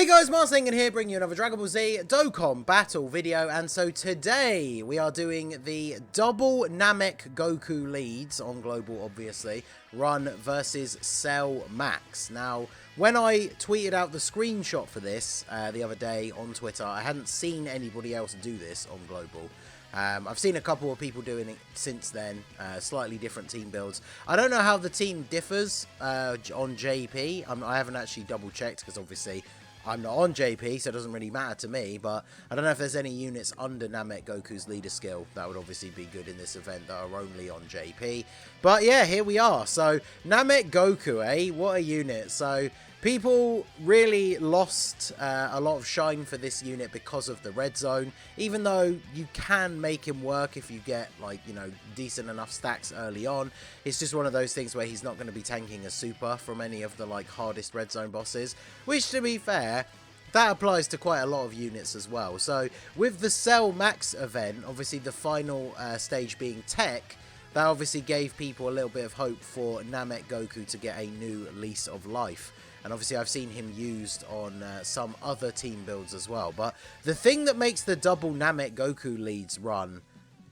Guys, Marsingen here, bringing you another Dragon Ball Z Dokkan battle video, and so today we are doing the double Namek Goku leads on global, obviously, run versus Cell Max. Now, when I tweeted out the screenshot for this the other day on Twitter, I hadn't seen anybody else do this on global. I've seen a couple of people doing it since then, slightly different team builds. I don't know how the team differs on JP. I haven't actually double checked because obviously I'm not on JP, so it doesn't really matter to me, but I don't know if there's any units under Namek Goku's leader skill that would obviously be good in this event that are only on JP. But yeah, here we are. So Namek Goku, what a unit. So people really lost a lot of shine for this unit because of the red zone, even though you can make him work if you get, like, you know, decent enough stacks early on. It's just one of those things where he's not going to be tanking a super from any of the, like, hardest red zone bosses, which, to be fair, that applies to quite a lot of units as well. So with the Cell Max event, obviously the final stage being Tech, that obviously gave people a little bit of hope for Namek Goku to get a new lease of life. And obviously I've seen him used on some other team builds as well. But the thing that makes the double Namek Goku leads run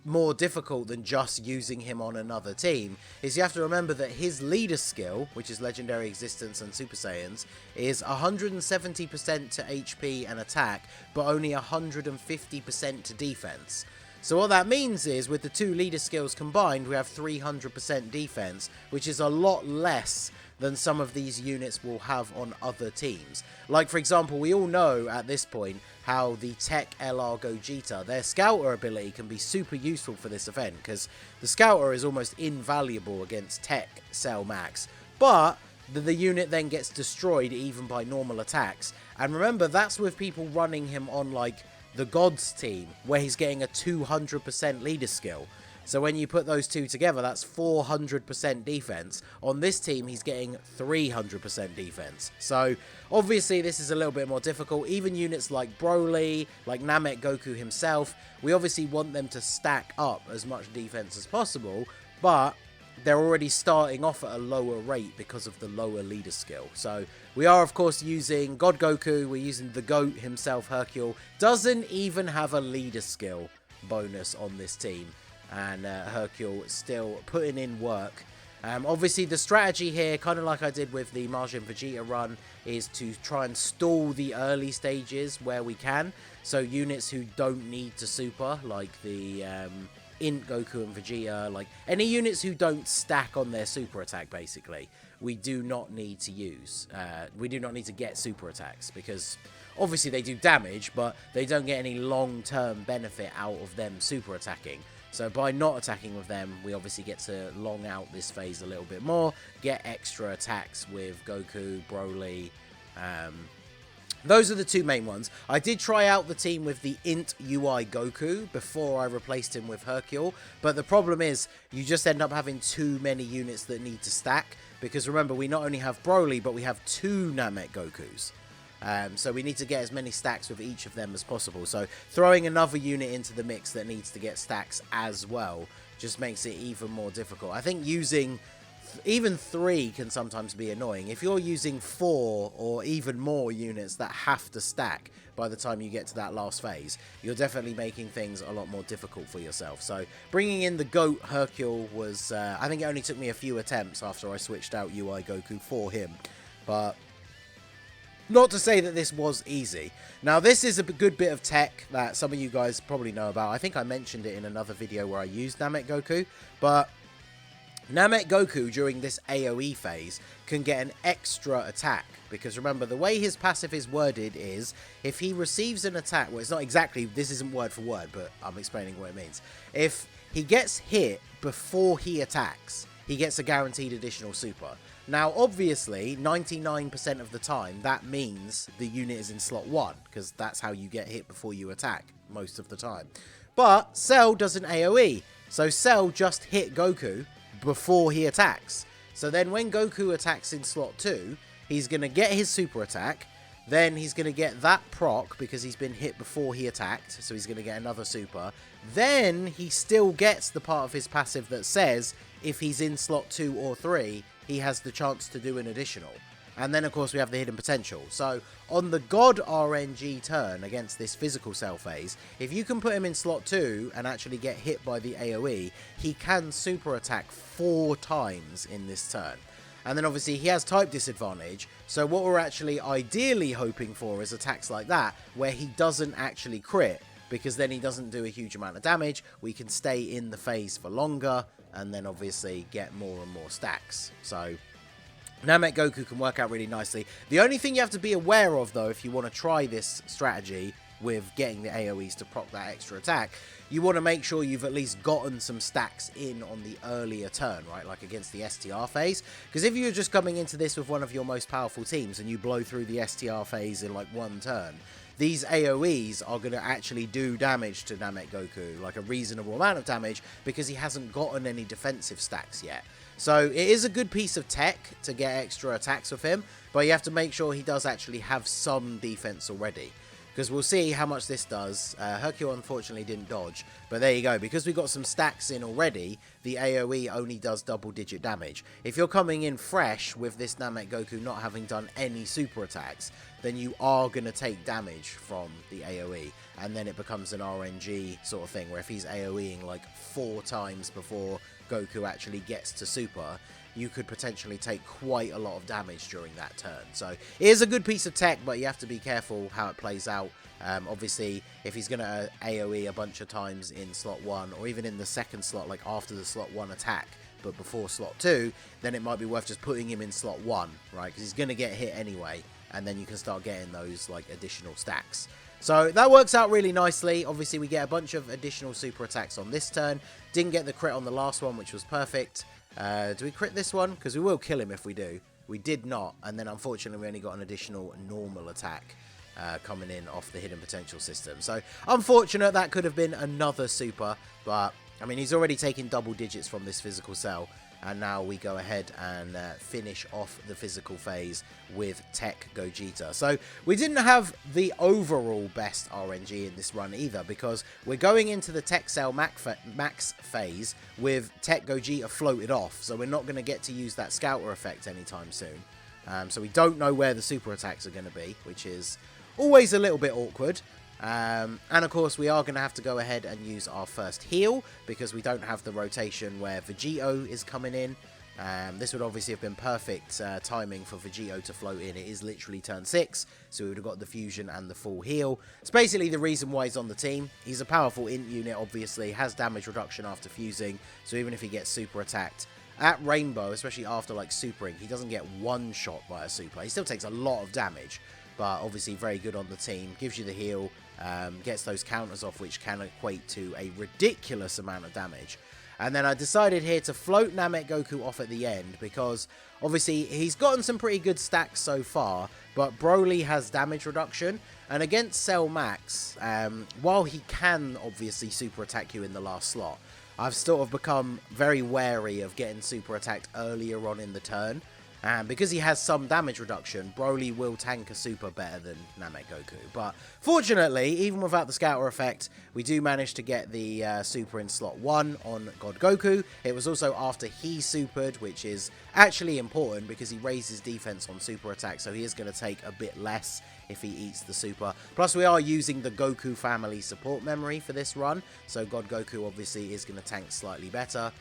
more difficult than just using him on another team is you have to remember that his leader skill, which is Legendary Existence and Super Saiyans, is 170% to HP and attack, but only 150% to defense. So what that means is, with the two leader skills combined, we have 300% defense, which is a lot less than some of these units will have on other teams. Like, for example, we all know at this point how the Tech LR Gogeta, their Scouter ability can be super useful for this event, because the Scouter is almost invaluable against Tech Cell Max, but the unit then gets destroyed even by normal attacks. And remember, that's with people running him on, like, the Gods team, where he's getting a 200% leader skill. So when you put those two together, that's 400% defense. On this team, he's getting 300% defense. So obviously this is a little bit more difficult. Even units like Broly, like Namek Goku himself, we obviously want them to stack up as much defense as possible, but they're already starting off at a lower rate because of the lower leader skill. So we are, of course, using God Goku. We're using the GOAT himself, Hercule. Doesn't even have a leader skill bonus on this team. And Hercule still putting in work. Obviously, the strategy here, kind of like I did with the Majin Vegeta run, is to try and stall the early stages where we can. So units who don't need to super, like the Int Goku and Vegeta, like any units who don't stack on their super attack, basically, we do not need to use. We do not need to get super attacks, because obviously they do damage, but they don't get any long-term benefit out of them super attacking. So by not attacking with them, we obviously get to long out this phase a little bit more, get extra attacks with Goku, Broly. Those are the two main ones. I did try out the team with the Int UI Goku before I replaced him with Hercule, but the problem is you just end up having too many units that need to stack, because remember, we not only have Broly, but we have two Namek Gokus. So we need to get as many stacks with each of them as possible. So throwing another unit into the mix that needs to get stacks as well just makes it even more difficult. I think using even 3 can sometimes be annoying. If you're using 4 or even more units that have to stack by the time you get to that last phase, you're definitely making things a lot more difficult for yourself. So bringing in the GOAT Hercule was, I think it only took me a few attempts after I switched out UI Goku for him. But not to say that this was easy. Now, this is a good bit of tech that some of you guys probably know about. I think I mentioned it in another video where I used Namek Goku, but Namek Goku during this AoE phase can get an extra attack, because remember, the way his passive is worded is, if he receives an attack, well, it's not exactly, this isn't word for word, but I'm explaining what it means. If he gets hit before he attacks, he gets a guaranteed additional super. Now, obviously, 99% of the time, that means the unit is in slot 1, because that's how you get hit before you attack, most of the time. But Cell does an AoE, so Cell just hit Goku before he attacks. So then when Goku attacks in slot 2, he's going to get his super attack, then he's going to get that proc because he's been hit before he attacked, so he's going to get another super. Then he still gets the part of his passive that says if he's in slot 2 or 3, he has the chance to do an additional. And then, of course, we have the hidden potential. So, on the God RNG turn against this physical cell phase, if you can put him in slot 2 and actually get hit by the AoE, he can super attack 4 times in this turn. And then, obviously, he has type disadvantage. So, what we're actually ideally hoping for is attacks like that, where he doesn't actually crit, because then he doesn't do a huge amount of damage. We can stay in the phase for longer, and then, obviously, get more and more stacks. So, Namek Goku can work out really nicely. The only thing you have to be aware of, though, if you want to try this strategy with getting the AoEs to proc that extra attack, you want to make sure you've at least gotten some stacks in on the earlier turn, right? Like against the STR phase. Because if you're just coming into this with one of your most powerful teams and you blow through the STR phase in like one turn, these AoEs are going to actually do damage to Namek Goku, like a reasonable amount of damage, because he hasn't gotten any defensive stacks yet. So it is a good piece of tech to get extra attacks with him, but you have to make sure he does actually have some defense already. Because we'll see how much this does. Hercule unfortunately didn't dodge, but there you go. Because we got some stacks in already, the AoE only does double-digit damage. If you're coming in fresh with this Namek Goku not having done any super attacks, then you are going to take damage from the AoE. And then it becomes an RNG sort of thing, where if he's AoEing like 4 times before Goku actually gets to super, you could potentially take quite a lot of damage during that turn. So it is a good piece of tech, but you have to be careful how it plays out. Obviously, if he's going to AoE a bunch of times in slot 1, or even in the second slot, like after the slot 1 attack, but before slot 2, then it might be worth just putting him in slot 1, right? Because he's going to get hit anyway, and then you can start getting those like additional stacks. So that works out really nicely. Obviously, we get a bunch of additional super attacks on this turn. Didn't get the crit on the last one, which was perfect. Do we crit this one? Because we will kill him if we do. We did not, and then unfortunately we only got an additional normal attack coming in off the hidden potential system. So unfortunate, that could have been another super, but I mean, he's already taken double digits from this physical cell, and now we go ahead and finish off the physical phase with Tech Gogeta. So we didn't have the overall best RNG in this run either, because we're going into the Tech Cell Max phase with Tech Gogeta floated off. So we're not going to get to use that Scouter effect anytime soon. So we don't know where the super attacks are going to be, which is always a little bit awkward. And of course we are going to have to go ahead and use our first heal, because we don't have the rotation where Vegito is coming in. This would obviously have been perfect timing for Vegito to float in. It is literally turn 6, so we would have got the fusion and the full heal. It's basically the reason why he's on the team. He's a powerful int unit, obviously, has damage reduction after fusing, so even if he gets super attacked at Rainbow, especially after like supering, he doesn't get one shot by a super. He still takes a lot of damage, but obviously very good on the team, gives you the heal, gets those counters off, which can equate to a ridiculous amount of damage. And then I decided here to float Namek Goku off at the end, because obviously he's gotten some pretty good stacks so far, but Broly has damage reduction, and against Cell Max, while he can obviously super attack you in the last slot, I've sort of become very wary of getting super attacked earlier on in the turn. And because he has some damage reduction, Broly will tank a super better than Namek Goku. But fortunately, even without the Scouter effect, we do manage to get the super in slot 1 on God Goku. It was also after he supered, which is actually important because he raises defense on super attack, so he is going to take a bit less if he eats the super. Plus, we are using the Goku family support memory for this run, so God Goku obviously is going to tank slightly better.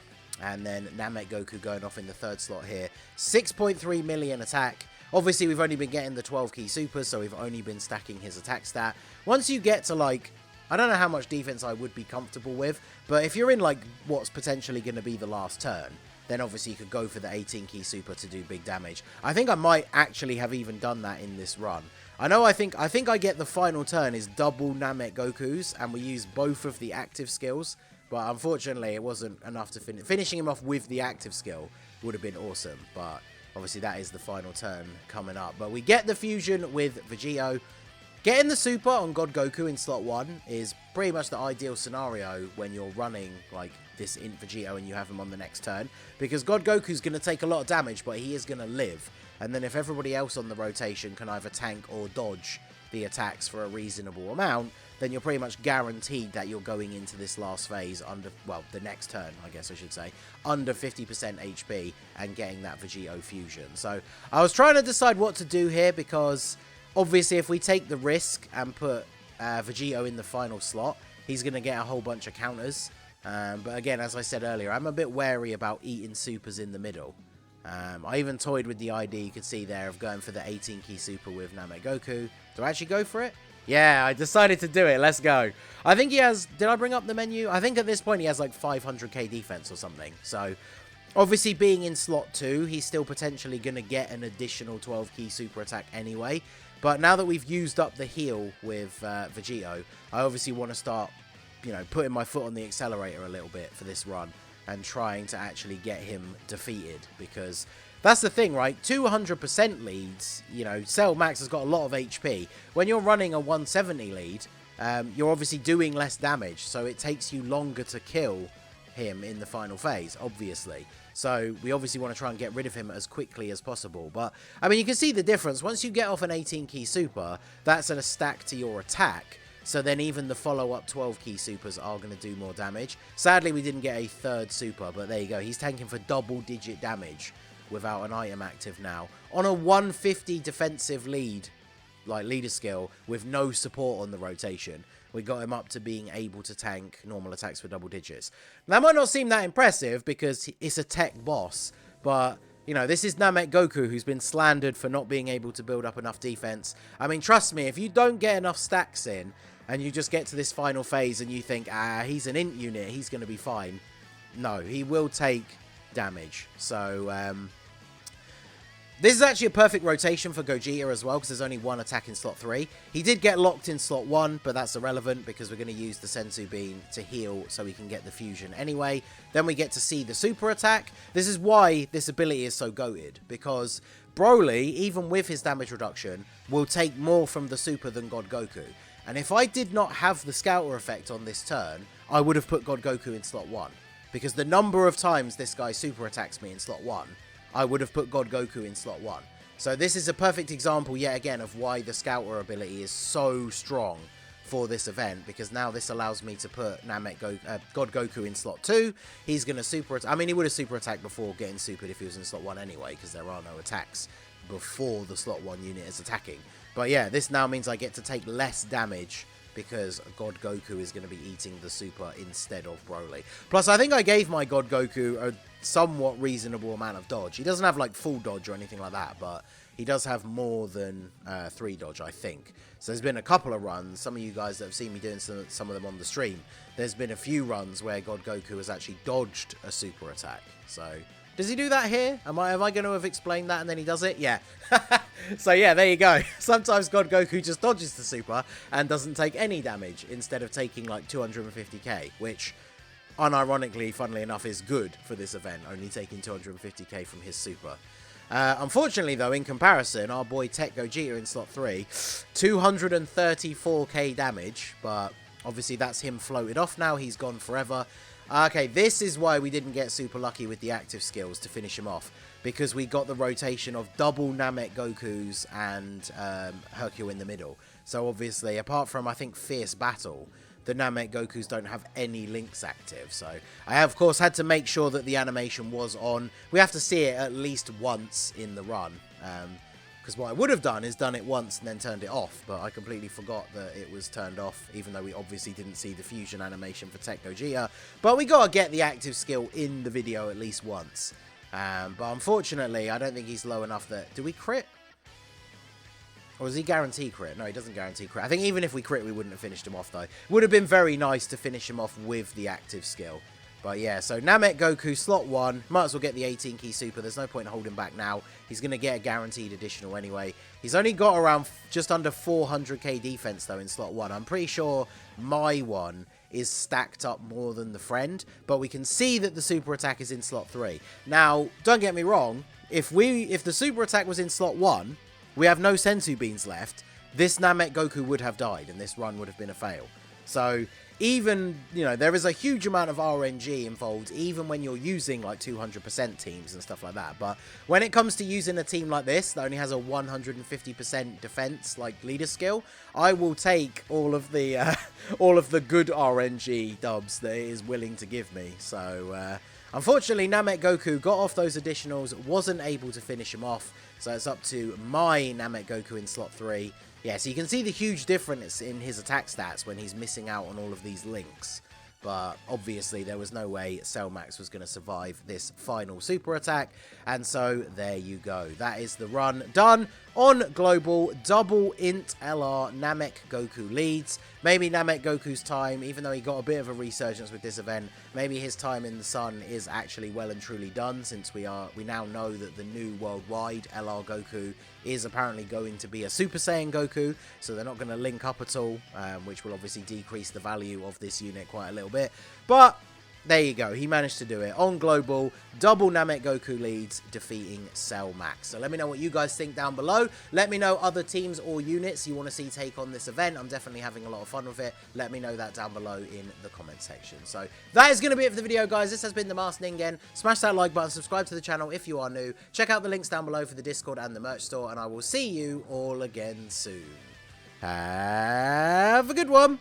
And then Namek Goku going off in the third slot here. 6.3 million attack. Obviously, we've only been getting the 12 key supers, so we've only been stacking his attack stat. Once you get to, like, I don't know how much defense I would be comfortable with, but if you're in, like, what's potentially going to be the last turn, then obviously you could go for the 18 key super to do big damage. I think I might actually have even done that in this run. I think I get the final turn is double Namek Gokus, and we use both of the active skills. But unfortunately, it wasn't enough to finish. Finishing him off with the active skill would have been awesome. But obviously, that is the final turn coming up. But we get the fusion with Vegito. Getting the super on God Goku in slot 1 is pretty much the ideal scenario when you're running like this int Vegito and you have him on the next turn. Because God Goku's going to take a lot of damage, but he is going to live. And then if everybody else on the rotation can either tank or dodge the attacks for a reasonable amount, then you're pretty much guaranteed that you're going into this last phase under, well, the next turn, I guess I should say, under 50% HP and getting that Vegito fusion. So I was trying to decide what to do here because obviously if we take the risk and put Vegito in the final slot, he's going to get a whole bunch of counters. But again, as I said earlier, I'm a bit wary about eating supers in the middle. I even toyed with the idea, you could see there, of going for the 18 key super with Namek Goku. Do I actually go for it? Yeah, I decided to do it. Let's go. I think he has... Did I bring up the menu? I think at this point he has like 500k defense or something. So, obviously being in slot 2, he's still potentially going to get an additional 12 key super attack anyway. But now that we've used up the heal with Vegito, I obviously want to start, you know, putting my foot on the accelerator a little bit for this run and trying to actually get him defeated, because that's the thing, right? 200% leads, you know, Cell Max has got a lot of HP. When you're running a 170 lead, you're obviously doing less damage, so it takes you longer to kill him in the final phase, obviously. So we obviously want to try and get rid of him as quickly as possible. But, I mean, you can see the difference. Once you get off an 18 key super, that's a stack to your attack. So then even the follow-up 12-key supers are going to do more damage. Sadly, we didn't get a third super, but there you go. He's tanking for double-digit damage without an item active now. On a 150 defensive lead, like leader skill, with no support on the rotation, we got him up to being able to tank normal attacks for double digits. That might not seem that impressive because it's a tech boss, but... You know, this is Namek Goku, who's been slandered for not being able to build up enough defense. I mean, trust me, if you don't get enough stacks in, and you just get to this final phase and you think, he's an int unit, he's going to be fine. No, he will take damage. So, this is actually a perfect rotation for Gogeta as well, because there's only one attack in slot 3. He did get locked in slot 1, but that's irrelevant because we're going to use the Senzu Bean to heal so we can get the fusion anyway. Then we get to see the super attack. This is why this ability is so goated, because Broly, even with his damage reduction, will take more from the super than God Goku. And if I did not have the Scouter effect on this turn, I would have put God Goku in slot 1. Because the number of times this guy super attacks me in slot 1, I would have put God Goku in slot 1. So this is a perfect example, yet again, of why the Scouter ability is so strong for this event. Because now this allows me to put God Goku in slot 2. He's going to super attack. I mean, he would have super attacked before getting supered if he was in slot 1 anyway, because there are no attacks before the slot 1 unit is attacking. But yeah, this now means I get to take less damage because God Goku is going to be eating the super instead of Broly. Plus, I think I gave my God Goku a somewhat reasonable amount of dodge. He doesn't have like full dodge or anything like that, but he does have more than 3 dodge, I think. So there's been a couple of runs. Some of you guys that have seen me doing some of them on the stream, there's been a few runs where God Goku has actually dodged a super attack. So... does he do that here? Am I going to have explained that and then he does it? Yeah. So yeah, there you go. Sometimes God Goku just dodges the super and doesn't take any damage instead of taking like 250k, which unironically, funnily enough, is good for this event, only taking 250k from his super. Unfortunately, though, in comparison, our boy Tech Gogeta in slot 3, 234k damage, but obviously that's him floated off now. He's gone forever. Okay, this is why we didn't get super lucky with the active skills to finish him off. Because we got the rotation of double Namek Gokus and Hercule in the middle. So obviously, apart from, I think, Fierce Battle, the Namek Gokus don't have any links active. So I, of course, had to make sure that the animation was on. We have to see it at least once in the run. Because what I would have done is done it once and then turned it off. But I completely forgot that it was turned off, even though we obviously didn't see the fusion animation for Tech Gogeta. But we got to get the active skill in the video at least once. But unfortunately, I don't think he's low enough that... do we crit? Or does he guarantee crit? No, he doesn't guarantee crit. I think even if we crit, we wouldn't have finished him off, though. Would have been very nice to finish him off with the active skill. But yeah, so Namek Goku, slot 1. Might as well get the 18 key super. There's no point in holding back now. He's going to get a guaranteed additional anyway. He's only got around just under 400k defense, though, in slot 1. I'm pretty sure my one is stacked up more than the friend. But we can see that the super attack is in slot 3. Now, don't get me wrong. If the super attack was in slot 1, we have no Senzu Beans left. This Namek Goku would have died, and this run would have been a fail. So, even, you know, there is a huge amount of RNG involved, even when you're using like 200% teams and stuff like that. But when it comes to using a team like this that only has a 150% defense, like leader skill, I will take all of the good RNG dubs that it is willing to give me. So unfortunately, Namek Goku got off those additionals, wasn't able to finish him off. So it's up to my Namek Goku in slot 3. Yeah, so you can see the huge difference in his attack stats when he's missing out on all of these links. But obviously there was no way Cell Max was going to survive this final super attack. And so there you go. That is the run done on Global. Double int LR Namek Goku leads. Maybe Namek Goku's time, even though he got a bit of a resurgence with this event, maybe his time in the sun is actually well and truly done, since we now know that the new worldwide LR Goku is apparently going to be a Super Saiyan Goku, so they're not going to link up at all, which will obviously decrease the value of this unit quite a little bit. But there you go, he managed to do it on Global. Double Namek Goku leads, defeating Cell Max. So let me know what you guys think down below. Let me know other teams or units you want to see take on this event. I'm definitely having a lot of fun with it. Let me know that down below in the comment section. So that is going to be it for the video, guys. This has been the Masked Ningen. Smash that like button, subscribe to the channel if you are new. Check out the links down below for the Discord and the merch store, and I will see you all again soon. Have a good one.